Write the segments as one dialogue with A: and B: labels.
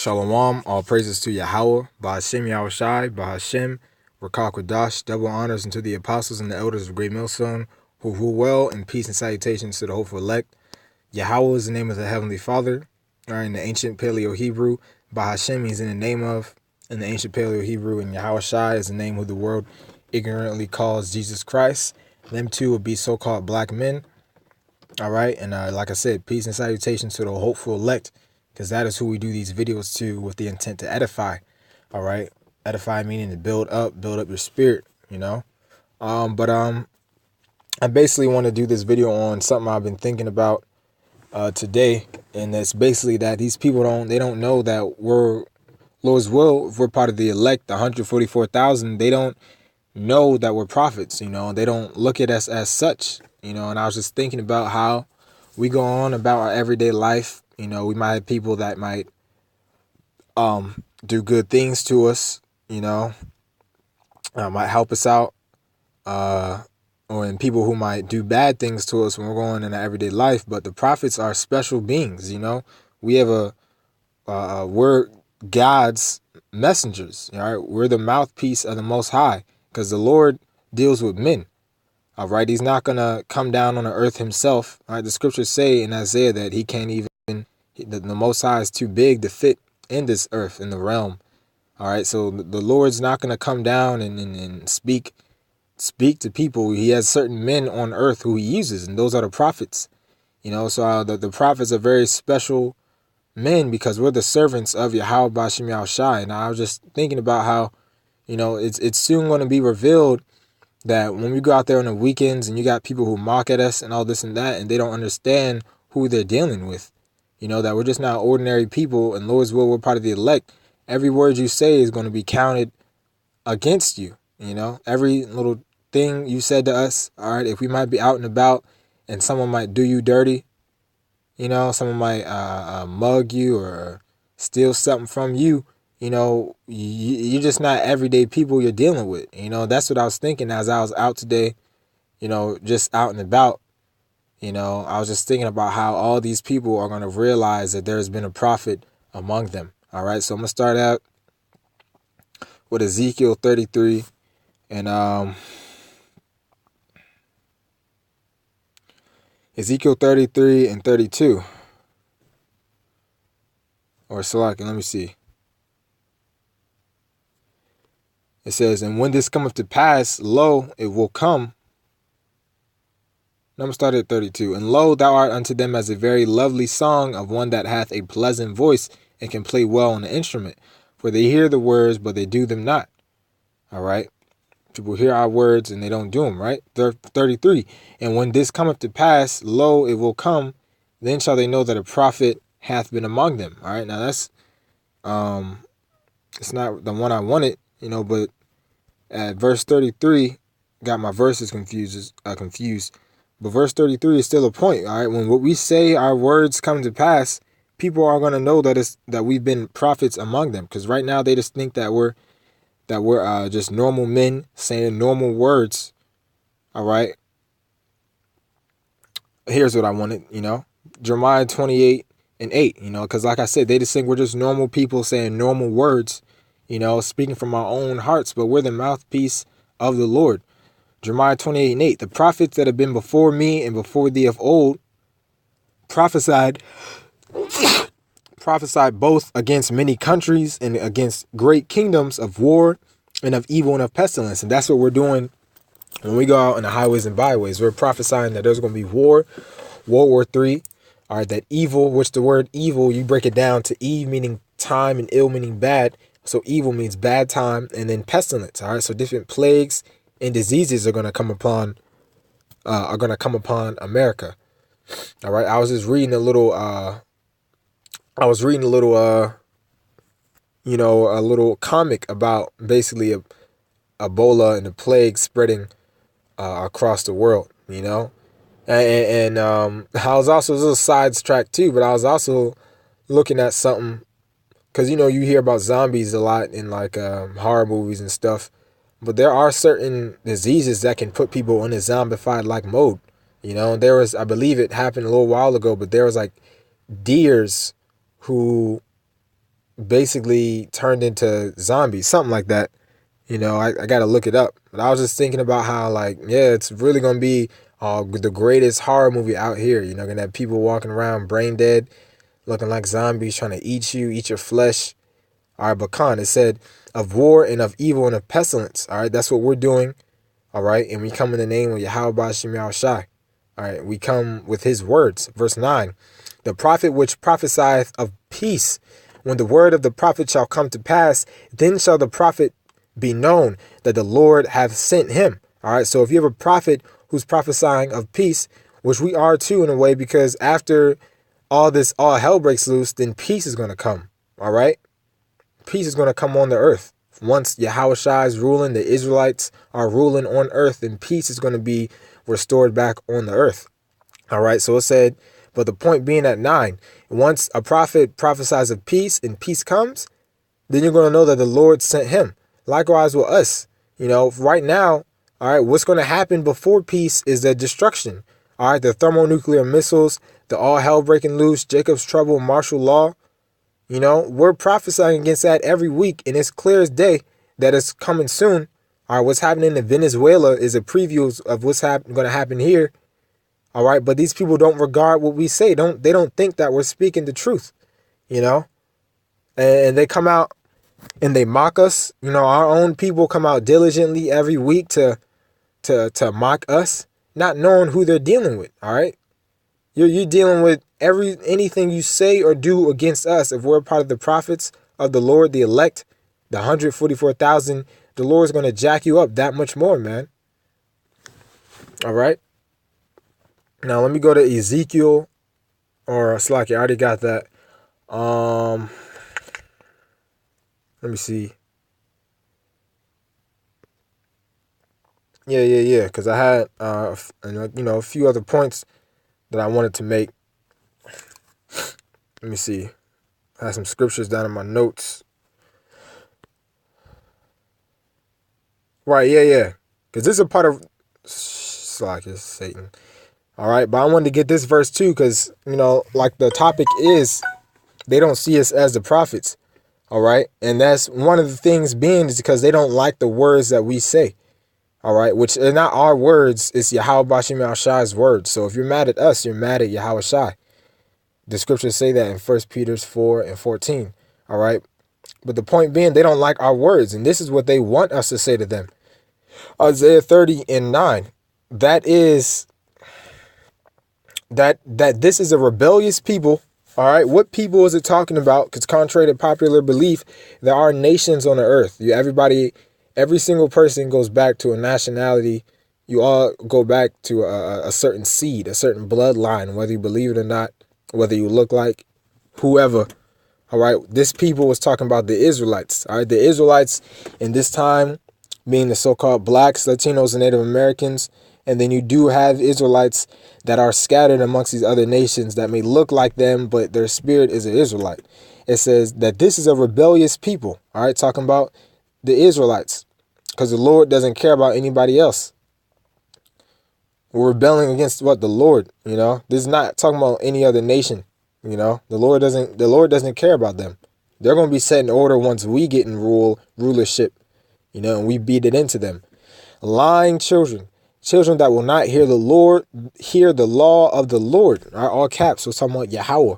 A: Shalom, all praises to Yahweh, Bahashem Yahushai, Bahashem, Rakah Kodash, double honors unto the apostles and the elders of Great Millstone, who rule well, and peace and salutations to the hopeful elect. Yahweh is the name of the Heavenly Father, or in the ancient Paleo-Hebrew. Bahashem is in the name of, in the ancient Paleo-Hebrew, and Yahushai is the name who the world ignorantly calls Jesus Christ. Them two would be so-called black men. All right, and like I said, peace and salutations to the hopeful elect, because that is who we do these videos to with the intent to edify. All right, edify meaning to build up your spirit, you know. I basically want to do this video on something I've been thinking about today, and it's basically that these people don't know that we're Lord's will. If we're part of the elect, the 144,000, they don't know that we're prophets, you know. They don't look at us as such, you know. And I was just thinking about how we go on about our everyday life. You know, we might have people that might do good things to us, you know, might help us out, or in people who might do bad things to us when we're going in our everyday life. But the prophets are special beings, you know. We have we're God's messengers, all right. We're the mouthpiece of the Most High, because the Lord deals with men. All right, he's not gonna come down on the earth himself. All right, the scriptures say in Isaiah that he can't even. The Most High is too big to fit in this earth, in the realm. All right, so the Lord's not gonna come down and speak to people. He has certain men on earth who he uses, and those are the prophets. You know, so the prophets are very special men, because we're the servants of Yahweh Bashim Yahushai. And I was just thinking about how, you know, it's soon going to be revealed that when we go out there on the weekends and you got people who mock at us and all this and that, and they don't understand who they're dealing with, you know, that we're just not ordinary people, and Lord's will, we're part of the elect. Every word you say is going to be counted against you, you know, every little thing you said to us. All right, if we might be out and about and someone might do you dirty, you know, someone might mug you or steal something from you, you know, you're just not everyday people you're dealing with. You know, that's what I was thinking as I was out today, you know, just out and about. You know, I was just thinking about how all these people are going to realize that there's been a prophet among them. All right, so I'm going to start out with Ezekiel 33 and Ezekiel 33 and 32. Or Salaki, let me see. It says, and when this cometh to pass, lo, it will come. I'm going to start at 32. And lo, thou art unto them as a very lovely song of one that hath a pleasant voice and can play well on the instrument. For they hear the words, but they do them not. All right. People hear our words and they don't do them, right? 33. And when this cometh to pass, lo, it will come. Then shall they know that a prophet hath been among them. All right. Now that's, it's not the one I wanted, you know, but at verse 33, got my verses confused. But verse 33 is still a point, all right? When what we say, our words come to pass, people are going to know that we've been prophets among them. Because right now they just think that we're just normal men saying normal words, all right? Here's what I wanted, you know? Jeremiah 28 and 8, you know? Because like I said, they just think we're just normal people saying normal words, you know, speaking from our own hearts. But we're the mouthpiece of the Lord. Jeremiah 28 and 8, the prophets that have been before me and before thee of old prophesied both against many countries and against great kingdoms of war and of evil and of pestilence. And that's what we're doing when we go out on the highways and byways. We're prophesying that there's going to be war, World War III, all right, that evil, which the word evil, you break it down to Eve meaning time and ill meaning bad. So evil means bad time, and then pestilence, all right? So different plagues and diseases are going to come upon America. All right. I was just reading a little you know, a little comic about basically Ebola and the plague spreading across the world, you know. And I was also, a little sidetracked too, but I was also looking at something, because, you know, you hear about zombies a lot in like horror movies and stuff. But there are certain diseases that can put people in a zombified like mode. You know, there was, I believe it happened a little while ago, but there was like deers who basically turned into zombies, something like that. I got to look it up. But I was just thinking about how, like, yeah, it's really going to be the greatest horror movie out here. Going to have people walking around brain dead, looking like zombies, trying to eat you, eat your flesh. All right, but Khan, it said of war and of evil and of pestilence. All right, that's what we're doing. All right, and we come in the name of Yahweh Bashim Yahushai. All right, we come with his words. Verse 9, the prophet which prophesieth of peace, when the word of the prophet shall come to pass, then shall the prophet be known that the Lord hath sent him. All right, so if you have a prophet who's prophesying of peace, which we are too in a way, because after all hell breaks loose, then peace is going to come. All right, peace is going to come on the earth. Once Yahushua is ruling, the Israelites are ruling on earth, and peace is going to be restored back on the earth. All right, so it said, but the point being at 9, once a prophet prophesies of peace and peace comes, then you're going to know that the Lord sent him. Likewise with us, right now, all right, what's going to happen before peace is the destruction. All right, the thermonuclear missiles, the all hell breaking loose, Jacob's trouble, martial law. We're prophesying against that every week, and it's clear as day that it's coming soon. All right, what's happening in Venezuela is a preview of what's going to happen here. All right, but these people don't regard what we say. They don't think that we're speaking the truth, and they come out and they mock us. Our own people come out diligently every week to mock us, not knowing who they're dealing with. All right, you're dealing with anything you say or do against us. If we're part of the prophets of the Lord, the elect, the 144,000, the Lord's going to jack you up that much more, man. All right. Now let me go to Ezekiel, or Slaki. I already got that. Let me see. Yeah. Because I had a few other points that I wanted to make. Let me see. I had some scriptures down in my notes. Right, yeah. Because this is a part of Slaki, Satan. All right, but I wanted to get this verse too, because, like the topic is, they don't see us as the prophets. All right, and that's one of the things being is because they don't like the words that we say. All right, which are not our words, it's Yahweh Bashim Yahushai's words. So if you're mad at us, you're mad at Yahushai. The scriptures say that in 1 Peter 4:14. All right, but the point being, they don't like our words, and this is what they want us to say to them. Isaiah 30:9. That is that this is a rebellious people. All right, what people is it talking about? Because contrary to popular belief, there are nations on the earth. Every single person goes back to a nationality. You all go back to a certain seed, a certain bloodline, whether you believe it or not, whether you look like whoever. All right, this people was talking about the Israelites. All right, the Israelites in this time being the so-called blacks, Latinos, and Native Americans. And then you do have Israelites that are scattered amongst these other nations that may look like them, but their spirit is an Israelite. It says that this is a rebellious people. All right, talking about the Israelites, because the Lord doesn't care about anybody else. We're rebelling against what? The Lord, This is not talking about any other nation, The Lord doesn't care about them. They're going to be set in order once we get in rulership, and we beat it into them. Lying children that will not hear the law of the Lord. All caps, we're talking about Yahweh.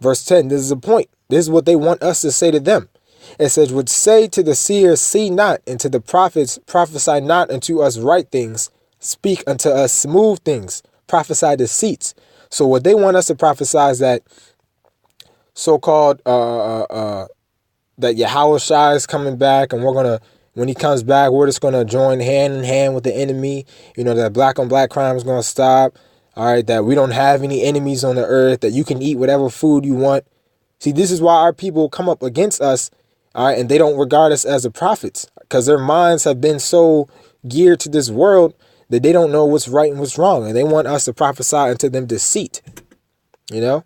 A: Verse 10, this is the point. This is what they want us to say to them. It says, would say to the seers, see not, and to the prophets, prophesy not unto us right things, speak unto us smooth things, prophesy deceits. So what they want us to prophesy is that so-called that Yahushua is coming back, and when he comes back, we're just going to join hand in hand with the enemy. That black on black crime is going to stop. All right, that we don't have any enemies on the earth, that you can eat whatever food you want. See, this is why our people come up against us, all right, and they don't regard us as the prophets, because their minds have been so geared to this world that they don't know what's right and what's wrong, and they want us to prophesy unto them deceit. The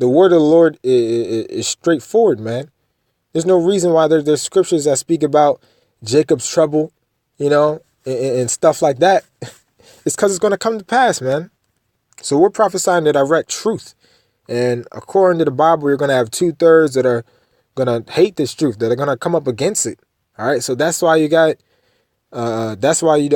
A: word of the Lord is straightforward, man. There's no reason why there's scriptures that speak about Jacob's trouble, and stuff like that. It's because it's going to come to pass, man. So we're prophesying the direct truth. And according to the Bible, we're going to have 2/3 that are gonna hate this truth, that are gonna come up against it. All right, so that's why you got that's why you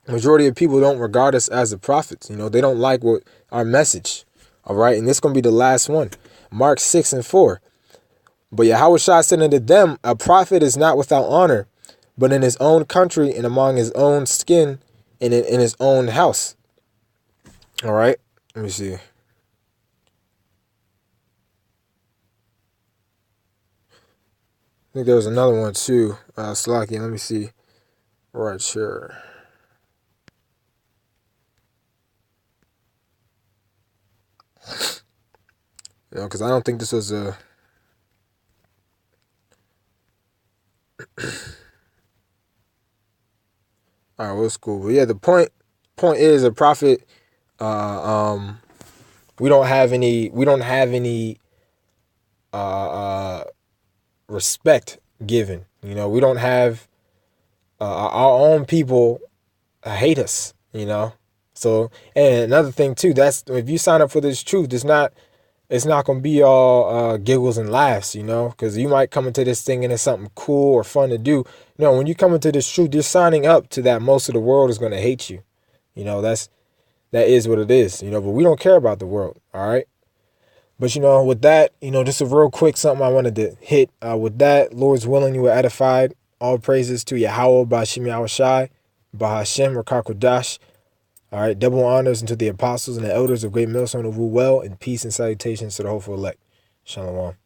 A: majority of people don't regard us as the prophets. They don't like what our message. All right, and this is gonna be the last one. Mark 6:4. But Yahushua said unto them, a prophet is not without honor, but in his own country and among his own skin and in his own house. All right, let me see. I think there was another one too. Slaki, let me see. Right, sure. Because I don't think this was a... All right, well, it's cool. But yeah, the point is, a prophet, we don't have any respect given. We don't have our own people hate us. So, and another thing too, that's if you sign up for this truth, it's not gonna be all giggles and laughs, because you might come into this thing and it's something cool or fun to do. No, when you come into this truth, you're signing up to that. Most of the world is gonna hate you. That is what it is. But we don't care about the world. All right. But with that, just a real quick something I wanted to hit. With that, Lord's willing, you were edified. All praises to Yahweh, Ba'Shem Yahushai, Ba'Hashem, Rakakodash. All right, double honors unto the apostles and the elders of Great Millstone who rule well, and peace and salutations to the hopeful elect. Shalom.